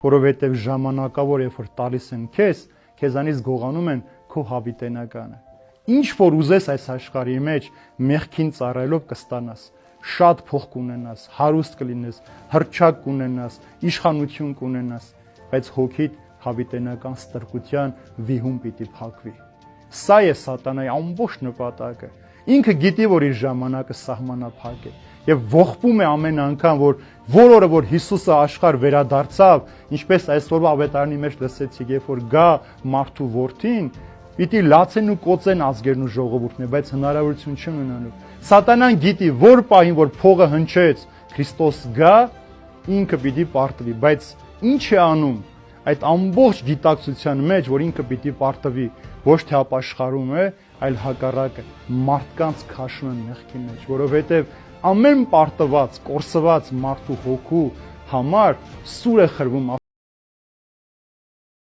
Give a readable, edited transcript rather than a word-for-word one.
որովհետև ժամանակավոր երբ որ տալիս են քեզանից գողանում են քո հավիտենականը։ Ինչ որ ուզես այս աշխարհի մեջ մեղքին ծառայելով կստանաս, շատ փող կունենաս, հարուստ կլինես, հռչակ կունենաս, իշխանություն կունենաս, բայց հոգիդ հավիտենական ստրկության վիհում պիտի փակվի։ Սա է սատանայի ամբողջ նպատակը։ Ինքը գիտի, որ իր ժամանակը սահմանափակ է եւ ողբում է ամեն անգամ, որ օրը որ Հիսուսը աշխարհ վերադարձավ, ինչպես այսօրվա ավետարանի մեջ լսեցիք, երբ որ գա մարդու որդին, պիտի լացեն ու կոծեն ազգերն ու ժողովուրդները, բայց հնարավորություն չունենալու։ Սատանան գիտի, որ պահին որ փողը հնչեց, Քրիստոս գա, ինքը պիտի պարտվի, բայց ինչ է անում այդ ամբողջ գիտակցության մեջ, որ ինքը պիտի պարտվի, ոչ թե ապաշխարում է, այլ հակառակը մարդկանց քաշում է մեղքի մեջ, որովհետև ամեն պարտված, կորսված մարդու հոգու համար սուր է խրվում